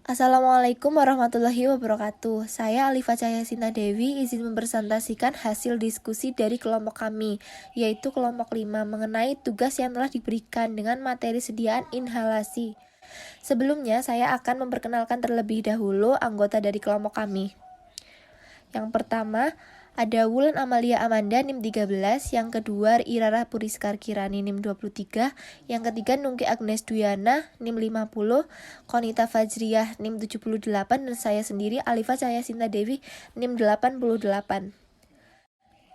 Assalamualaikum warahmatullahi wabarakatuh. Saya Alifa Cahyasinta Dewi izin mempresentasikan hasil diskusi dari kelompok kami, yaitu kelompok 5 mengenai tugas yang telah diberikan dengan materi sediaan inhalasi. Sebelumnya, saya akan memperkenalkan terlebih dahulu anggota dari kelompok kami. Yang pertama, ada Wulan Amalia Amanda NIM 13, yang kedua Irara Puriskar Kirani NIM 23, yang ketiga Nungki Agnes Duyana NIM 50, Konita Fajriyah NIM 78, dan saya sendiri Alifa Cahyasinta Dewi NIM 88.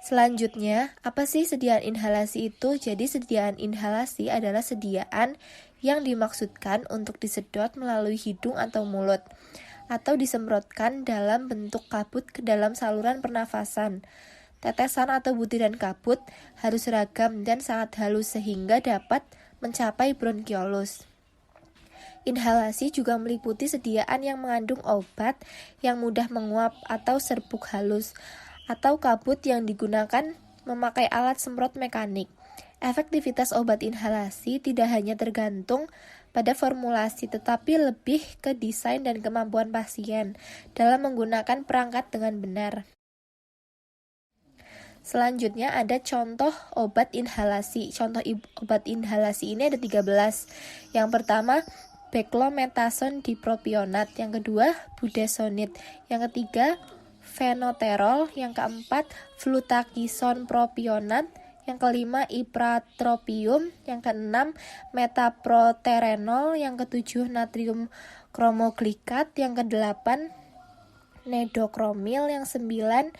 Selanjutnya, apa sih sediaan inhalasi itu? Jadi sediaan inhalasi adalah sediaan yang dimaksudkan untuk disedot melalui hidung atau mulut, atau disemprotkan dalam bentuk kabut ke dalam saluran pernafasan. Tetesan atau butiran kabut harus seragam dan sangat halus sehingga dapat mencapai bronkiolus. Inhalasi juga meliputi sediaan yang mengandung obat yang mudah menguap atau serbuk halus, atau kabut yang digunakan memakai alat semprot mekanik. Efektivitas obat inhalasi tidak hanya tergantung pada formulasi, tetapi lebih ke desain dan kemampuan pasien dalam menggunakan perangkat dengan benar. Selanjutnya ada contoh obat inhalasi. Contoh obat inhalasi ini ada 13. Yang pertama, beclomethasone dipropionat. Yang kedua, budesonide. Yang ketiga, fenoterol. Yang keempat, flutakison propionat. Yang kelima, ipratropium. Yang keenam, metaproterenol. Yang ketujuh, natrium kromoglikat. Yang kedelapan, nedokromil. Yang sembilan,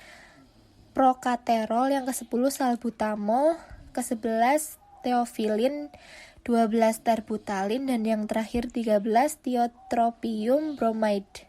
prokaterol. Yang kesepuluh, salbutamol. Kesebelas, teofilin. 12, terbutalin. Dan yang terakhir 13, tiotropium bromide.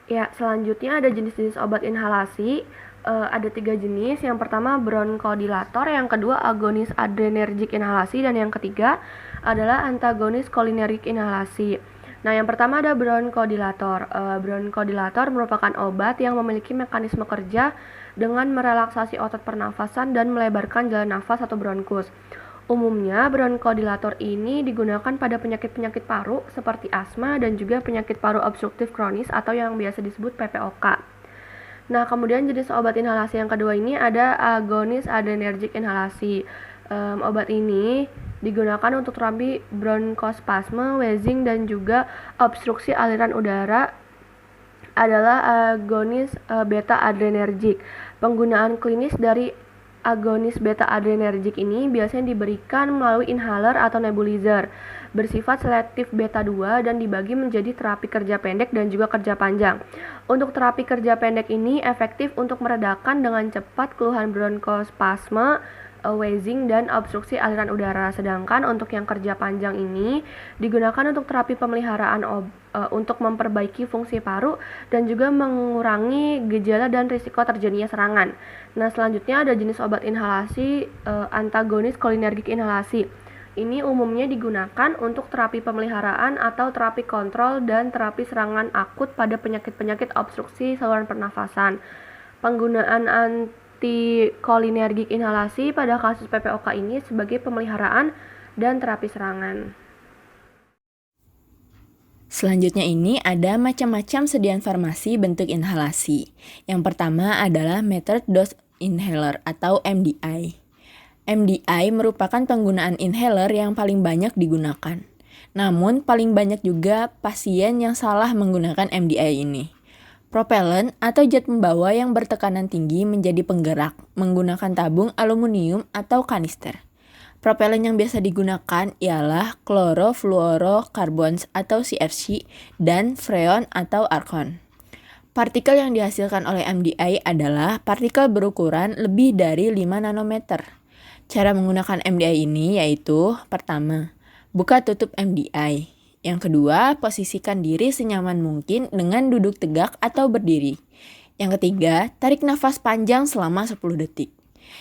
Ya, selanjutnya ada jenis-jenis obat inhalasi. Ada 3 jenis. Yang pertama bronkodilator, yang kedua agonis adrenergik inhalasi, dan yang ketiga adalah antagonis kolinergik inhalasi. Nah, yang pertama ada bronkodilator. Bronkodilator merupakan obat yang memiliki mekanisme kerja dengan merelaksasi otot pernafasan dan melebarkan jalan nafas atau bronkus. Umumnya bronkodilator ini digunakan pada penyakit-penyakit paru seperti asma dan juga penyakit paru obstruktif kronis atau yang biasa disebut PPOK. Nah, kemudian jenis obat inhalasi yang kedua ini ada agonis adrenergik inhalasi. Obat ini digunakan untuk terapi bronkospasme, wheezing, dan juga obstruksi aliran udara adalah agonis beta adrenergik. Penggunaan klinis dari agonis beta adrenergik ini biasanya diberikan melalui inhaler atau nebulizer, bersifat selektif beta 2 dan dibagi menjadi terapi kerja pendek dan juga kerja panjang. Untuk terapi kerja pendek ini efektif untuk meredakan dengan cepat keluhan bronkospasme, wheezing, dan obstruksi aliran udara. Sedangkan untuk yang kerja panjang ini digunakan untuk terapi pemeliharaan untuk memperbaiki fungsi paru dan juga mengurangi gejala dan risiko terjadinya serangan. Nah, selanjutnya ada jenis obat inhalasi antagonis kolinergik inhalasi. Ini umumnya digunakan untuk terapi pemeliharaan atau terapi kontrol dan terapi serangan akut pada penyakit-penyakit obstruksi saluran pernafasan. Penggunaan antikolinergik inhalasi pada kasus PPOK ini sebagai pemeliharaan dan terapi serangan. Selanjutnya ini ada macam-macam sediaan farmasi bentuk inhalasi. Yang pertama adalah metered dose inhaler atau MDI. MDI merupakan penggunaan inhaler yang paling banyak digunakan. Namun, paling banyak juga pasien yang salah menggunakan MDI ini. Propellen atau zat pembawa yang bertekanan tinggi menjadi penggerak menggunakan tabung aluminium atau kanister. Propellen yang biasa digunakan ialah chlorofluorocarbons atau CFC dan freon atau argon. Partikel yang dihasilkan oleh MDI adalah partikel berukuran lebih dari 5 nanometer. Cara menggunakan MDI ini yaitu, pertama, buka tutup MDI. Yang kedua, posisikan diri senyaman mungkin dengan duduk tegak atau berdiri. Yang ketiga, tarik nafas panjang selama 10 detik.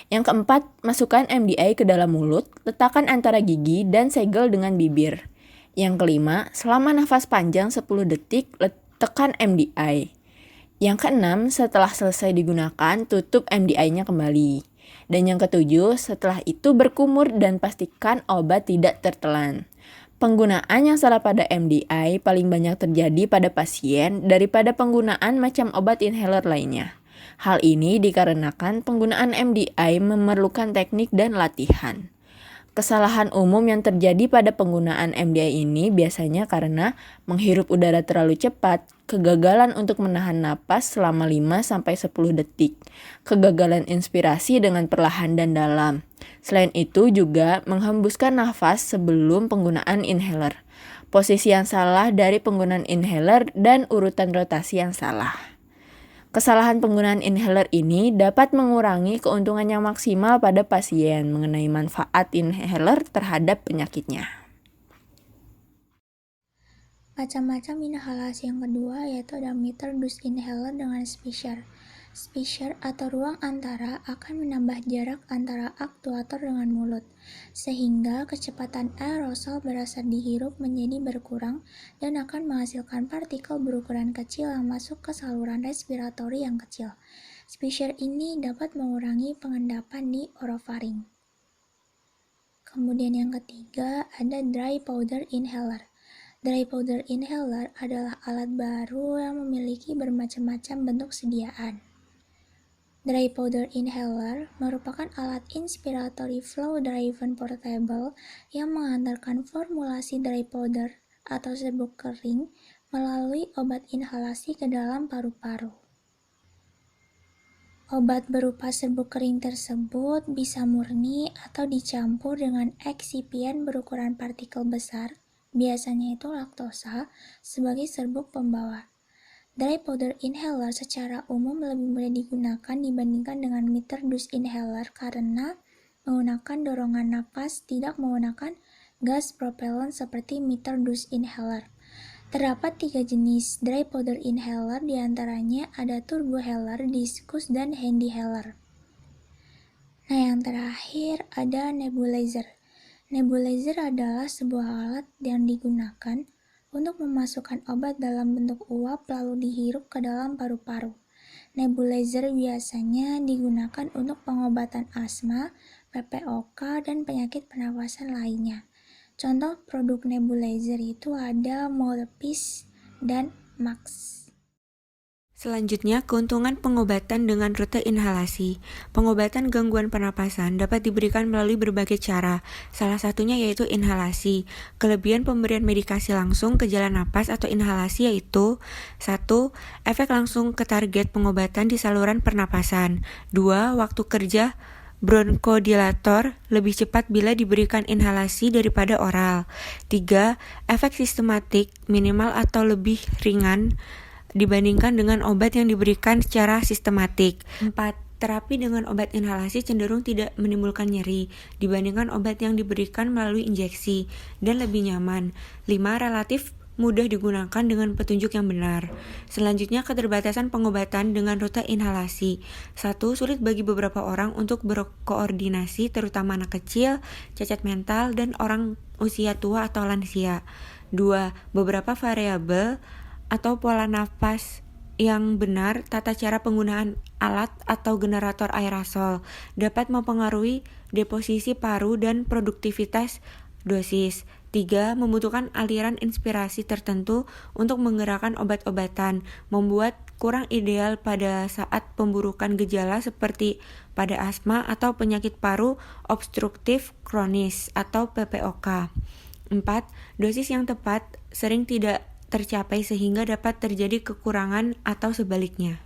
Yang keempat, masukkan MDI ke dalam mulut, letakkan antara gigi dan segel dengan bibir. Yang kelima, selama nafas panjang 10 detik, tekan MDI. Yang keenam, setelah selesai digunakan, tutup MDI-nya kembali. Dan yang ketujuh, setelah itu berkumur dan pastikan obat tidak tertelan. Penggunaan yang salah pada MDI paling banyak terjadi pada pasien daripada penggunaan macam obat inhaler lainnya. Hal ini dikarenakan penggunaan MDI memerlukan teknik dan latihan. Kesalahan umum yang terjadi pada penggunaan MDI ini biasanya karena menghirup udara terlalu cepat, kegagalan untuk menahan napas selama 5-10 detik, kegagalan inspirasi dengan perlahan dan dalam. Selain itu juga menghembuskan nafas sebelum penggunaan inhaler, posisi yang salah dari penggunaan inhaler, dan urutan rotasi yang salah. Kesalahan penggunaan inhaler ini dapat mengurangi keuntungan yang maksimal pada pasien mengenai manfaat inhaler terhadap penyakitnya. Macam-macam inhalasi yang kedua yaitu ada metered-dose inhaler dengan spacer. Spacer atau ruang antara akan menambah jarak antara aktuator dengan mulut, sehingga kecepatan aerosol berasal dihirup menjadi berkurang dan akan menghasilkan partikel berukuran kecil yang masuk ke saluran respiratori yang kecil. Spacer ini dapat mengurangi pengendapan di orofaring. Kemudian yang ketiga ada dry powder inhaler. Dry powder inhaler adalah alat baru yang memiliki bermacam-macam bentuk sediaan. Dry powder inhaler merupakan alat inspiratory flow-driven portable yang mengantarkan formulasi dry powder atau serbuk kering melalui obat inhalasi ke dalam paru-paru. Obat berupa serbuk kering tersebut bisa murni atau dicampur dengan eksipien berukuran partikel besar, biasanya itu laktosa, sebagai serbuk pembawa. Dry powder inhaler secara umum lebih mudah digunakan dibandingkan dengan metered-dose inhaler karena menggunakan dorongan napas, tidak menggunakan gas propellant seperti metered-dose inhaler. Terdapat 3 jenis dry powder inhaler, diantaranya ada turbohaler, discus, dan handyhaler. Nah, yang terakhir ada nebulizer. Nebulizer adalah sebuah alat yang digunakan untuk memasukkan obat dalam bentuk uap lalu dihirup ke dalam paru-paru. Nebulizer biasanya digunakan untuk pengobatan asma, PPOK, dan penyakit pernapasan lainnya. Contoh produk nebulizer itu ada Mouthpiece dan Max. Selanjutnya, keuntungan pengobatan dengan rute inhalasi. Pengobatan gangguan pernapasan dapat diberikan melalui berbagai cara, salah satunya yaitu inhalasi. Kelebihan pemberian medikasi langsung ke jalan napas atau inhalasi yaitu 1. Efek langsung ke target pengobatan di saluran pernapasan. 2. Waktu kerja bronkodilator lebih cepat bila diberikan inhalasi daripada oral. 3. Efek sistematik minimal atau lebih ringan dibandingkan dengan obat yang diberikan secara sistematik. 4. Terapi dengan obat inhalasi cenderung tidak menimbulkan nyeri dibandingkan obat yang diberikan melalui injeksi dan lebih nyaman. 5. Relatif mudah digunakan dengan petunjuk yang benar. Selanjutnya, keterbatasan pengobatan dengan rute inhalasi. 1. Sulit bagi beberapa orang untuk berkoordinasi, terutama anak kecil, cacat mental, dan orang usia tua atau lansia. 2. Beberapa variabel atau pola nafas yang benar, tata cara penggunaan alat atau generator aerosol dapat mempengaruhi deposisi paru dan produktivitas dosis. 3. Membutuhkan aliran inspirasi tertentu untuk menggerakkan obat-obatan, membuat kurang ideal pada saat pemburukan gejala seperti pada asma atau penyakit paru obstruktif kronis atau PPOK. 4. Dosis yang tepat sering tidak tercapai sehingga dapat terjadi kekurangan atau sebaliknya.